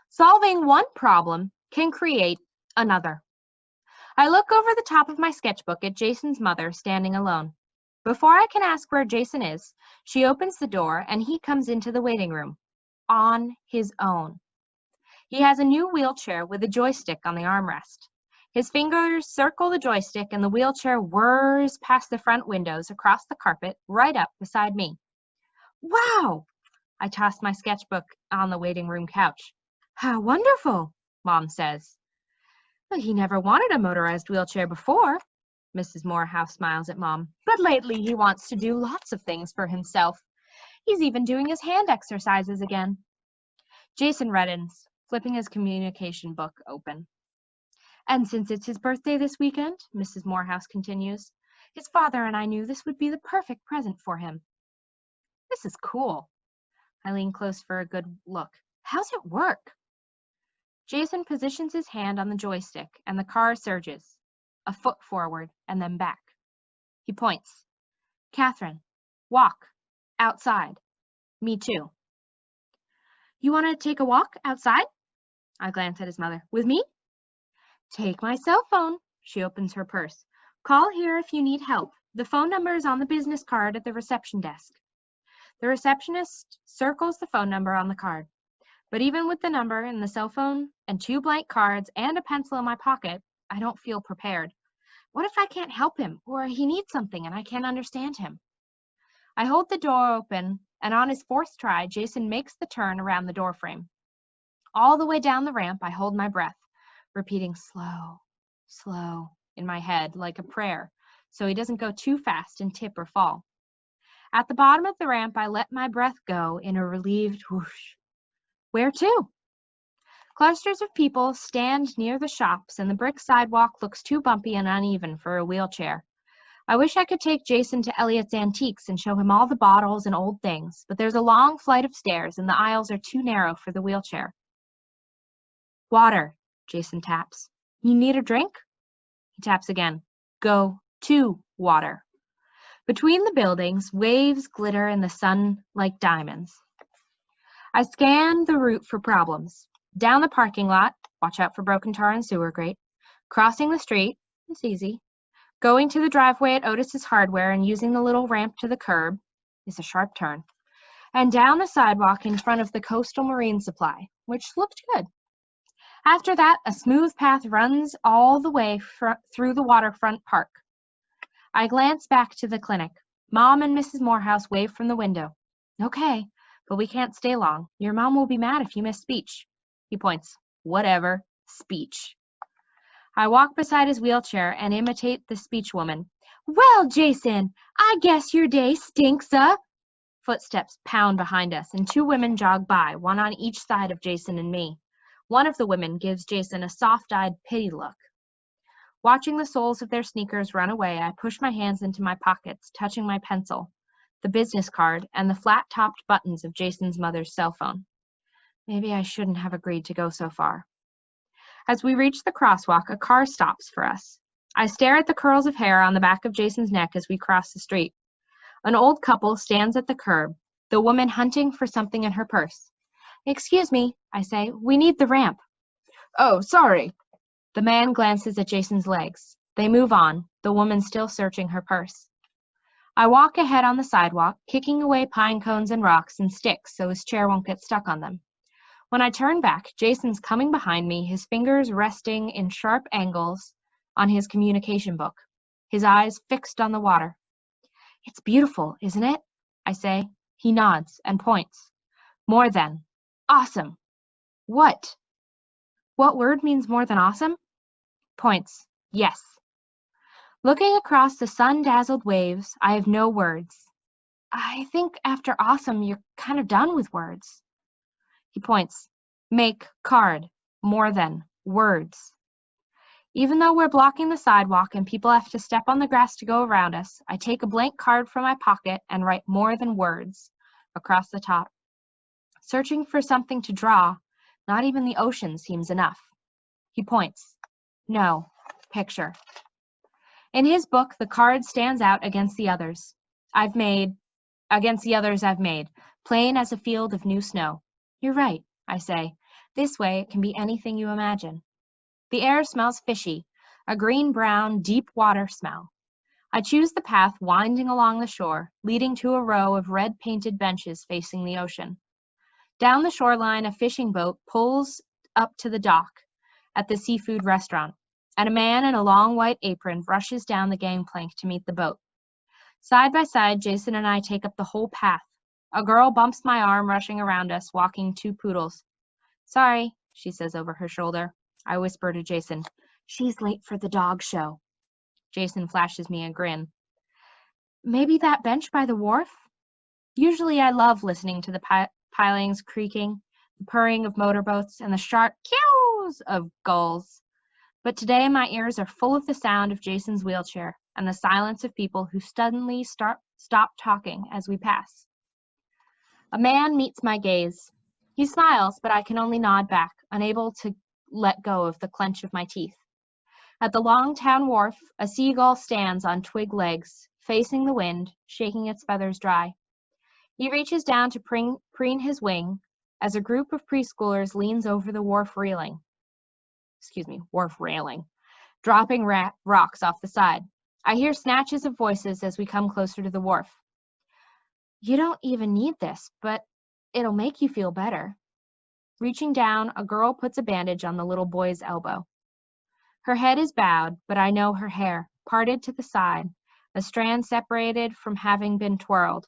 Solving one problem can create another. I look over the top of my sketchbook at Jason's mother standing alone. Before I can ask where Jason is, she opens the door and he comes into the waiting room on his own. He has a new wheelchair with a joystick on the armrest. His fingers circle the joystick and the wheelchair whirs past the front windows across the carpet right up beside me. Wow! I toss my sketchbook on the waiting room couch. How wonderful, Mom says. Well, he never wanted a motorized wheelchair before. Mrs. Morehouse smiles at Mom. But lately he wants to do lots of things for himself. He's even doing his hand exercises again. Jason reddens, flipping his communication book open. And since it's his birthday this weekend, Mrs. Morehouse continues, his father and I knew this would be the perfect present for him. This is cool. I lean close for a good look. How's it work? Jason positions his hand on the joystick and the car surges, a foot forward and then back. He points. Catherine, walk, outside. Me too. You want to take a walk outside? I glance at his mother. With me? Take my cell phone. She opens her purse. Call here if you need help. The phone number is on the business card at the reception desk. The receptionist circles the phone number on the card. But even with the number and the cell phone and 2 blank cards and a pencil in my pocket, I don't feel prepared. What if I can't help him or he needs something and I can't understand him? I hold the door open and on his 4th try, Jason makes the turn around the doorframe. All the way down the ramp, I hold my breath, repeating slow, slow in my head like a prayer, so he doesn't go too fast and tip or fall. At the bottom of the ramp, I let my breath go in a relieved whoosh. Where to? Clusters of people stand near the shops, and the brick sidewalk looks too bumpy and uneven for a wheelchair. I wish I could take Jason to Elliot's Antiques and show him all the bottles and old things, but there's a long flight of stairs, and the aisles are too narrow for the wheelchair. Water, Jason taps. You need a drink? He taps again. Go to water. Between the buildings, waves glitter in the sun like diamonds. I scan the route for problems. Down the parking lot, watch out for broken tar and sewer grate. Crossing the street, it's easy. Going to the driveway at Otis's Hardware and using the little ramp to the curb is a sharp turn. And down the sidewalk in front of the Coastal Marine Supply, which looked good. After that, a smooth path runs all the way through the waterfront park. I glance back to the clinic. Mom and Mrs. Morehouse wave from the window. Okay, but we can't stay long. Your mom will be mad if you miss speech. He points. Whatever. Speech. I walk beside his wheelchair and imitate the speech woman. Well, Jason, I guess your day stinks up. Footsteps pound behind us, and 2 women jog by, one on each side of Jason and me. One of the women gives Jason a soft-eyed pity look. Watching the soles of their sneakers run away, I push my hands into my pockets, touching my pencil, the business card, and the flat-topped buttons of Jason's mother's cell phone. Maybe I shouldn't have agreed to go so far. As we reach the crosswalk, a car stops for us. I stare at the curls of hair on the back of Jason's neck as we cross the street. An old couple stands at the curb, the woman hunting for something in her purse. Excuse me, I say, we need the ramp. Oh, sorry. The man glances at Jason's legs. They move on, the woman still searching her purse. I walk ahead on the sidewalk, kicking away pine cones and rocks and sticks so his chair won't get stuck on them. When I turn back, Jason's coming behind me, his fingers resting in sharp angles on his communication book, his eyes fixed on the water. It's beautiful, isn't it? I say. He nods and points. More than. Awesome. What? What word means more than awesome? Points. Yes. Looking across the sun-dazzled waves, I have no words. I think after awesome, you're kind of done with words. He points. Make card. More than. Words. Even though we're blocking the sidewalk and people have to step on the grass to go around us, I take a blank card from my pocket and write more than words across the top. Searching for something to draw, not even the ocean seems enough. He points. No. Picture. In his book, the card stands out against the others I've made, plain as a field of new snow. You're right, I say. This way, it can be anything you imagine. The air smells fishy, a green-brown, deep water smell. I choose the path winding along the shore, leading to a row of red-painted benches facing the ocean. Down the shoreline, a fishing boat pulls up to the dock at the seafood restaurant, and a man in a long white apron rushes down the gangplank to meet the boat. Side by side, Jason and I take up the whole path. A girl bumps my arm, rushing around us, walking two poodles. "Sorry," she says over her shoulder. I whisper to Jason, "She's late for the dog show." Jason flashes me a grin. "Maybe that bench by the wharf?" Usually I love listening to the pilings creaking, the purring of motorboats, and the sharp "Keows" of gulls. But today my ears are full of the sound of Jason's wheelchair and the silence of people who suddenly stop talking as we pass. A man meets my gaze. He smiles, but I can only nod back, unable to let go of the clench of my teeth. At the long town wharf, a seagull stands on twig legs, facing the wind, shaking its feathers dry. He reaches down to preen his wing as a group of preschoolers leans over the wharf railing, dropping rocks off the side. I hear snatches of voices as we come closer to the wharf. "You don't even need this, but it'll make you feel better." Reaching down, a girl puts a bandage on the little boy's elbow. Her head is bowed, but I know her hair, parted to the side, a strand separated from having been twirled.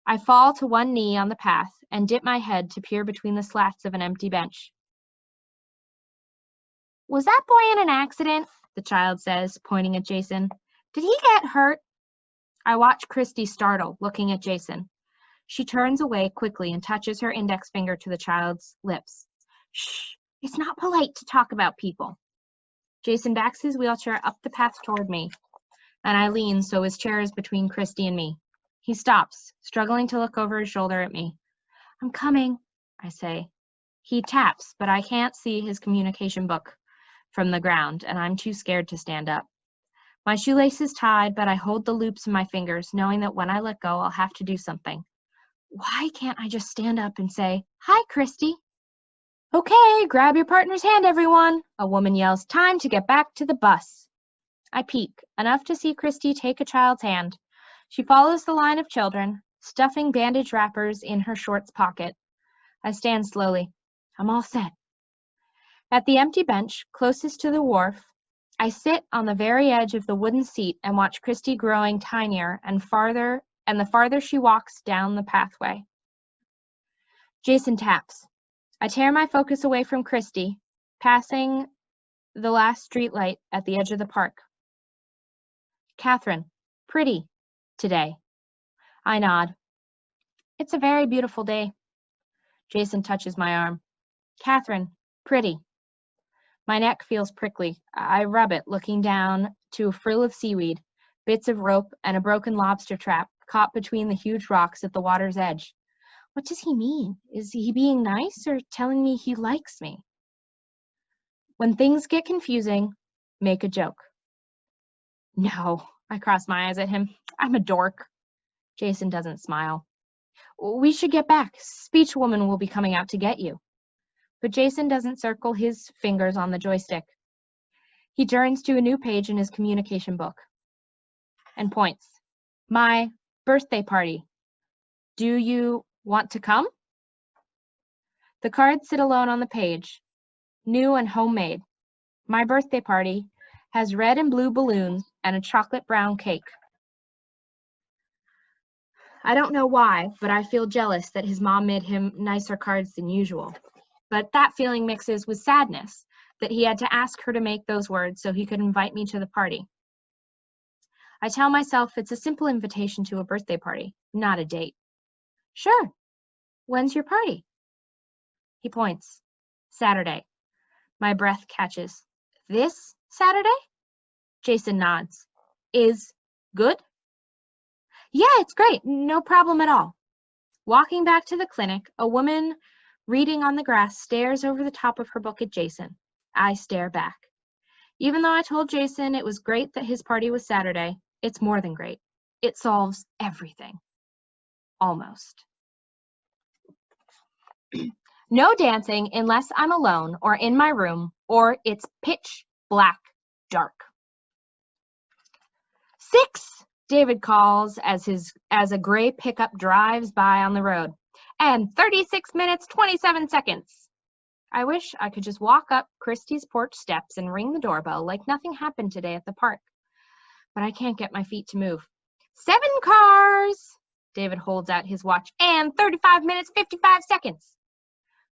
I fall to one knee on the path and dip my head to peer between the slats of an empty bench. "Was that boy in an accident?" the child says, pointing at Jason. "Did he get hurt?" I watch Christy startled, looking at Jason. She turns away quickly and touches her index finger to the child's lips. "Shh, it's not polite to talk about people." Jason backs his wheelchair up the path toward me, and I lean so his chair is between Christy and me. He stops, struggling to look over his shoulder at me. "I'm coming," I say. He taps, but I can't see his communication book from the ground, and I'm too scared to stand up. My shoelace is tied, but I hold the loops in my fingers, knowing that when I let go, I'll have to do something. Why can't I just stand up and say, "Hi, Christy"? "Okay, grab your partner's hand, everyone," a woman yells. "Time to get back to the bus." I peek, enough to see Christy take a child's hand. She follows the line of children, stuffing bandage wrappers in her shorts pocket. I stand slowly. I'm all set. At the empty bench, closest to the wharf, I sit on the very edge of the wooden seat and watch Christy growing tinier and the farther she walks down the pathway. Jason taps. I tear my focus away from Christy, passing the last streetlight at the edge of the park. "Catherine, pretty today." I nod. "It's a very beautiful day." Jason touches my arm. "Catherine, pretty." My neck feels prickly. I rub it, looking down to a frill of seaweed, bits of rope, and a broken lobster trap caught between the huge rocks at the water's edge. What does he mean? Is he being nice or telling me he likes me? When things get confusing, make a joke. "No," I cross my eyes at him. "I'm a dork." Jason doesn't smile. "We should get back. Speech woman will be coming out to get you." But Jason doesn't circle his fingers on the joystick. He turns to a new page in his communication book and points. "My birthday party. Do you want to come?" The cards sit alone on the page, new and homemade. My birthday party has red and blue balloons and a chocolate brown cake. I don't know why, but I feel jealous that his mom made him nicer cards than usual. But that feeling mixes with sadness that he had to ask her to make those words so he could invite me to the party. I tell myself it's a simple invitation to a birthday party, not a date. "Sure. When's your party?" He points. "Saturday." My breath catches. "This Saturday?" Jason nods. "Is good?" "Yeah, it's great. No problem at all." Walking back to the clinic, a woman reading on the grass stares over the top of her book at Jason. I stare back. Even though I told Jason it was great that his party was Saturday, it's more than great. It solves everything. Almost. No dancing unless I'm alone or in my room or it's pitch black dark. 6, David calls as a gray pickup drives by on the road. And 36 minutes, 27 seconds. I wish I could just walk up Christy's porch steps and ring the doorbell like nothing happened today at the park. But I can't get my feet to move. 7 cars! David holds out his watch. And 35 minutes, 55 seconds.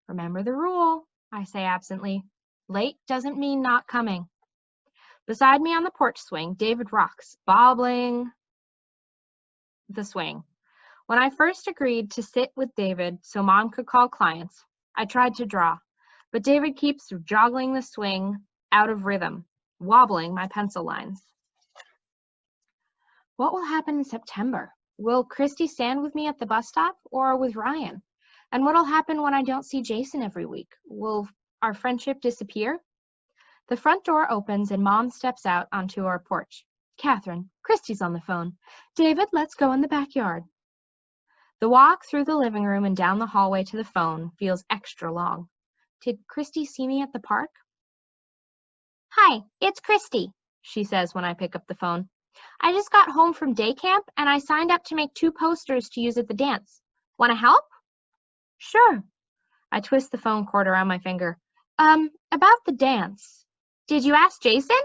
Remember the rule, I say absently. Late doesn't mean not coming. Beside me on the porch swing, David rocks, bobbling the swing. When I first agreed to sit with David so Mom could call clients, I tried to draw, but David keeps joggling the swing out of rhythm, wobbling my pencil lines. What will happen in September? Will Christy stand with me at the bus stop or with Ryan? And what'll happen when I don't see Jason every week? Will our friendship disappear? The front door opens and Mom steps out onto our porch. Catherine, Christy's on the phone. David, let's go in the backyard. The walk through the living room and down the hallway to the phone feels extra long. Did Christy see me at the park? Hi, it's Christy, she says when I pick up the phone. I just got home from day camp and I signed up to make 2 posters to use at the dance. Want to help? Sure. I twist the phone cord around my finger. About the dance. Did you ask Jason?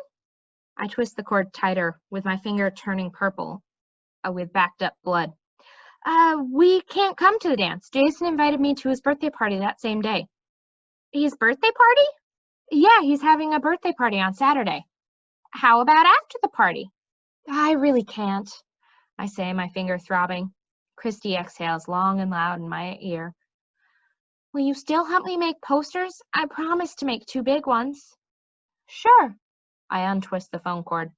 I twist the cord tighter, with my finger turning purple with backed up blood. We can't come to the dance. Jason invited me to his birthday party that same day. His birthday party? Yeah, he's having a birthday party on Saturday. How about after the party? I really can't, I say, my finger throbbing. Christy exhales long and loud in my ear. Will you still help me make posters? I promised to make 2 big ones. Sure. I untwist the phone cord.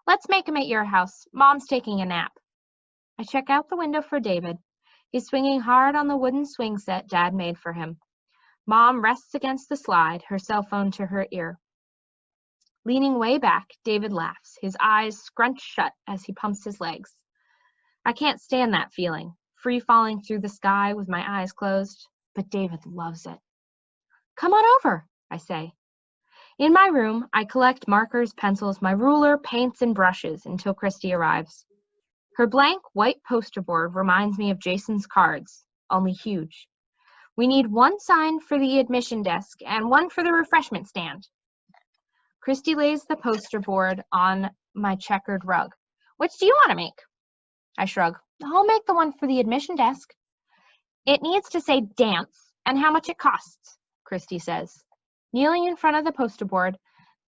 Let's make 'em at your house. Mom's taking a nap. I check out the window for David. He's swinging hard on the wooden swing set Dad made for him. Mom rests against the slide, her cell phone to her ear. Leaning way back, David laughs, his eyes scrunched shut as he pumps his legs. I can't stand that feeling, free falling through the sky with my eyes closed, but David loves it. Come on over, I say. In my room, I collect markers, pencils, my ruler, paints, and brushes until Christy arrives. Her blank white poster board reminds me of Jason's cards, only huge. We need 1 sign for the admission desk and 1 for the refreshment stand. Christy lays the poster board on my checkered rug. Which do you want to make? I shrug. I'll make the one for the admission desk. It needs to say dance and how much it costs, Christy says. Kneeling in front of the poster board,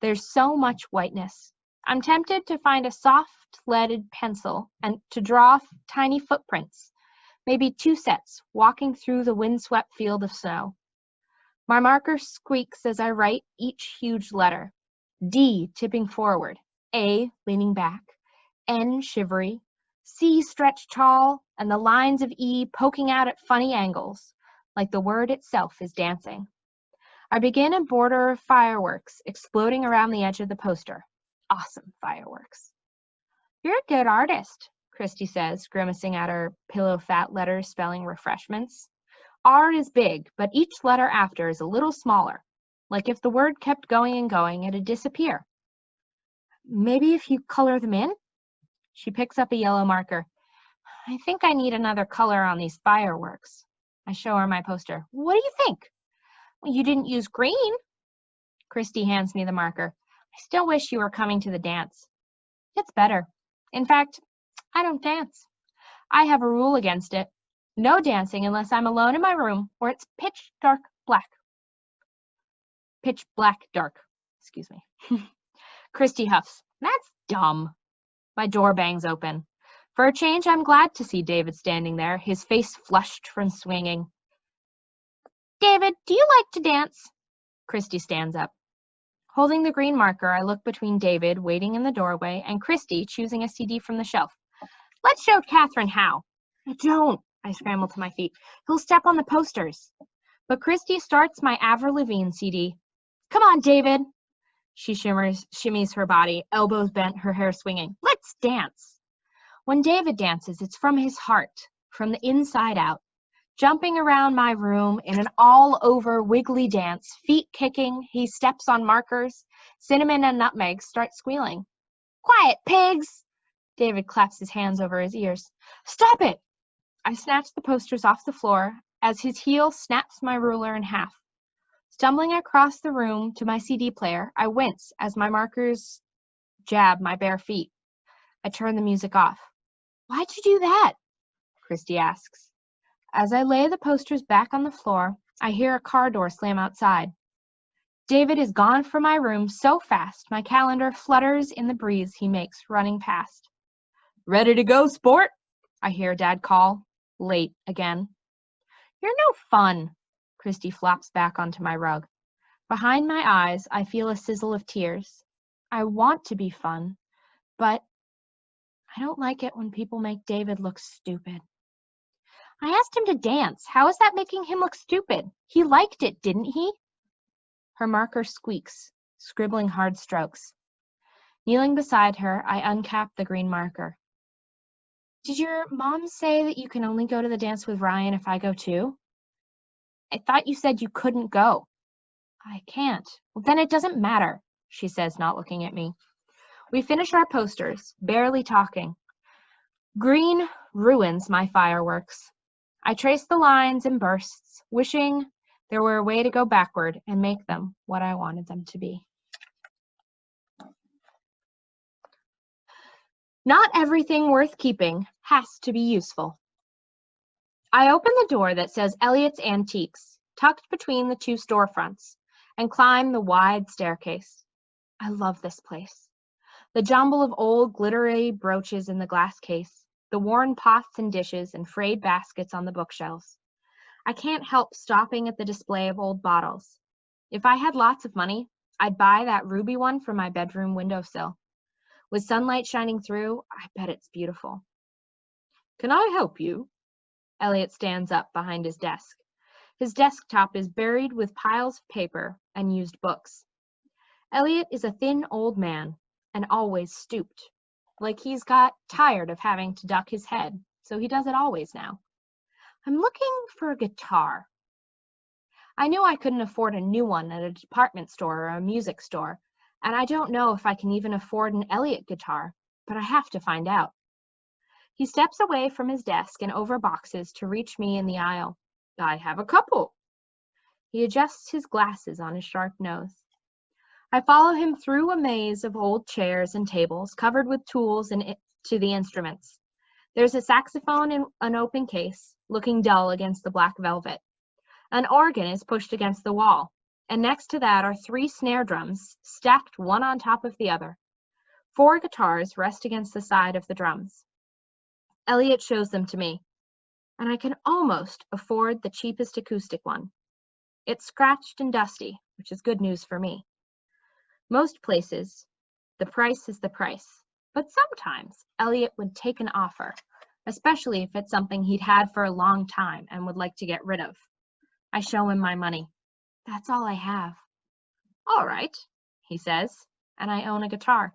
there's so much whiteness. I'm tempted to find a soft leaded pencil and to draw tiny footprints, maybe 2 sets, walking through the windswept field of snow. My marker squeaks as I write each huge letter. D tipping forward, A leaning back, N shivery, C stretched tall, and the lines of E poking out at funny angles, like the word itself is dancing. I begin a border of fireworks exploding around the edge of the poster. Awesome fireworks. You're a good artist, Christy says, grimacing at her pillow fat letters spelling refreshments. R is big, but each letter after is a little smaller, like if the word kept going and going, it'd disappear. Maybe if you color them in? She picks up a yellow marker. I think I need another color on these fireworks. I show her my poster. What do you think? Well, you didn't use green. Christy hands me the marker. I still wish you were coming to the dance. It's better. In fact, I don't dance. I have a rule against it. No dancing unless I'm alone in my room or it's pitch dark black. Pitch black dark. Excuse me. Christy huffs. That's dumb. My door bangs open. For a change, I'm glad to see David standing there, his face flushed from swinging. David, do you like to dance? Christy stands up. Holding the green marker, I look between David, waiting in the doorway, and Christy, choosing a CD from the shelf. Let's show Catherine how. Don't. I scramble to my feet. He'll step on the posters. But Christy starts my Avril Lavigne CD. Come on, David. She shimmies her body, elbows bent, her hair swinging. Let's dance. When David dances, it's from his heart, from the inside out. Jumping around my room in an all-over wiggly dance, feet kicking, he steps on markers. Cinnamon and Nutmeg start squealing. "Quiet, pigs!" David claps his hands over his ears. "Stop it!" I snatch the posters off the floor as his heel snaps my ruler in half. Stumbling across the room to my CD player, I wince as my markers jab my bare feet. I turn the music off. "Why'd you do that?" Christy asks. As I lay the posters back on the floor, I hear a car door slam outside. David is gone from my room so fast my calendar flutters in the breeze he makes running past. "Ready to go, sport?" I hear Dad call, late again. "You're no fun." Christy flops back onto my rug. Behind my eyes, I feel a sizzle of tears. I want to be fun, but I don't like it when people make David look stupid. "I asked him to dance. How is that making him look stupid? He liked it, didn't he?" Her marker squeaks, scribbling hard strokes. Kneeling beside her, I uncap the green marker. "Did your mom say that you can only go to the dance with Ryan if I go too? I thought you said you couldn't go." "I can't." "Well, then it doesn't matter," she says, not looking at me. We finish our posters, barely talking. Green ruins my fireworks. I trace the lines in bursts, wishing there were a way to go backward and make them what I wanted them to be. Not everything worth keeping has to be useful. I open the door that says Elliott's Antiques, tucked between the two storefronts, and climb the wide staircase. I love this place. The jumble of old glittery brooches in the glass case, the worn pots and dishes and frayed baskets on the bookshelves. I can't help stopping at the display of old bottles. If I had lots of money, I'd buy that ruby one from my bedroom windowsill. With sunlight shining through, I bet it's beautiful. "Can I help you?" Elliot stands up behind his desk. His desktop is buried with piles of paper and used books. Elliot is a thin old man and always stooped, like he's got tired of having to duck his head, so he does it always now. "I'm looking for a guitar." I knew I couldn't afford a new one at a department store or a music store, and I don't know if I can even afford an Elliott guitar, but I have to find out. He steps away from his desk and over boxes to reach me in the aisle. "I have a couple." He adjusts his glasses on his sharp nose. I follow him through a maze of old chairs and tables covered with tools and to the instruments. There's a saxophone in an open case, looking dull against the black velvet. An organ is pushed against the wall, and next to that are 3 snare drums, stacked one on top of the other. 4 guitars rest against the side of the drums. Elliot shows them to me, and I can almost afford the cheapest acoustic one. It's scratched and dusty, which is good news for me. Most places, the price is the price, but sometimes Elliot would take an offer, especially if it's something he'd had for a long time and would like to get rid of. I show him my money. "That's all I have." "All right," he says, and I own a guitar.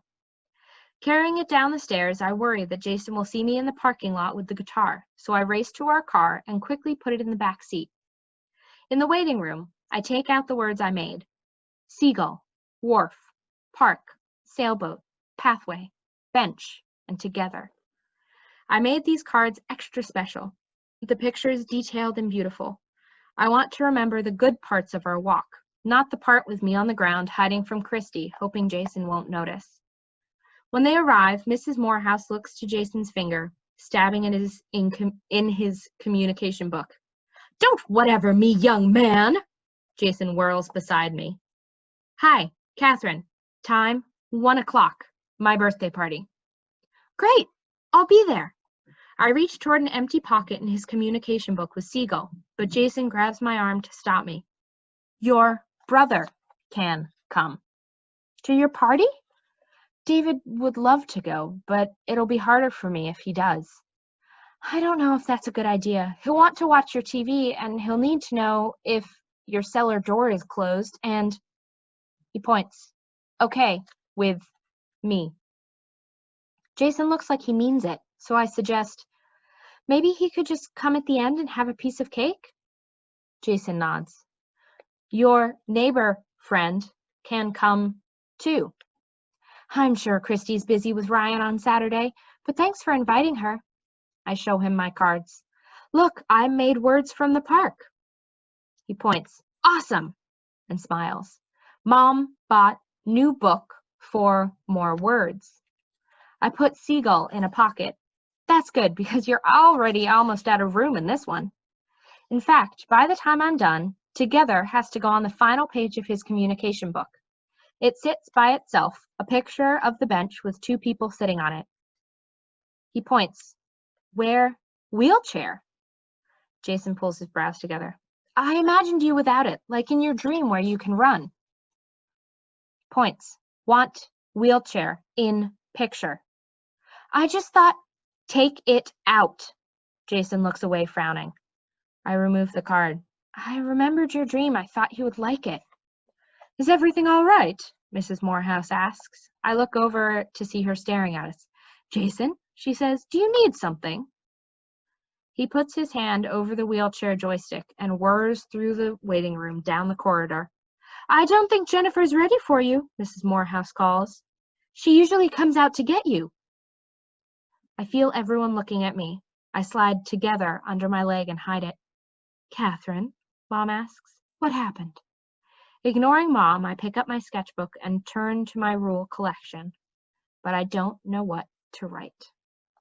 Carrying it down the stairs, I worry that Jason will see me in the parking lot with the guitar, so I race to our car and quickly put it in the back seat. In the waiting room, I take out the words I made: seagull, wharf, park, sailboat, pathway, bench, and together. I made these cards extra special, the pictures detailed and beautiful. I want to remember the good parts of our walk, not the part with me on the ground hiding from Christy, hoping Jason won't notice. When they arrive, Mrs. Morehouse looks to Jason's finger, stabbing in his communication book. "Don't whatever me, young man!" Jason whirls beside me. "Hi, Catherine. Time, 1 o'clock. My birthday party." "Great! I'll be there." I reach toward an empty pocket in his communication book with Seagull, but Jason grabs my arm to stop me. "Your brother can come." "To your party?" "David would love to go, but it'll be harder for me if he does." "I don't know if that's a good idea. He'll want to watch your TV, and he'll need to know if your cellar door is closed, and—" He points. "Okay, with me." Jason looks like he means it, so I suggest, Maybe he could just come at the end and have a piece of cake? Jason nods. Your neighbor friend can come too. I'm sure Christy's busy with Ryan on Saturday, but thanks for inviting her. I show him my cards. Look, I made words from the park. He points. Awesome! And smiles. Mom bought new book for more words. I put seagull in a pocket. That's good because you're already almost out of room in this one. In fact, by the time I'm done, Together has to go on the final page of his communication book. It sits by itself, a picture of the bench with two people sitting on it. He points. Where? Wheelchair. Jason pulls his brows together. I imagined you without it, like in your dream where you can run. Points. Want wheelchair in picture. I just thought, take it out. Jason looks away, frowning. I remove the card. I remembered your dream. I thought you would like it. Is everything all right? Mrs. Morehouse asks. I look over to see her staring at us. Jason, she says, do you need something? He puts his hand over the wheelchair joystick and whirs through the waiting room down the corridor. I don't think Jennifer's ready for you, Mrs. Morehouse calls. She usually comes out to get you. I feel everyone looking at me. I slide Together under my leg and hide it. Catherine, Mom asks, what happened? Ignoring Mom, I pick up my sketchbook and turn to my rule collection, but I don't know what to write.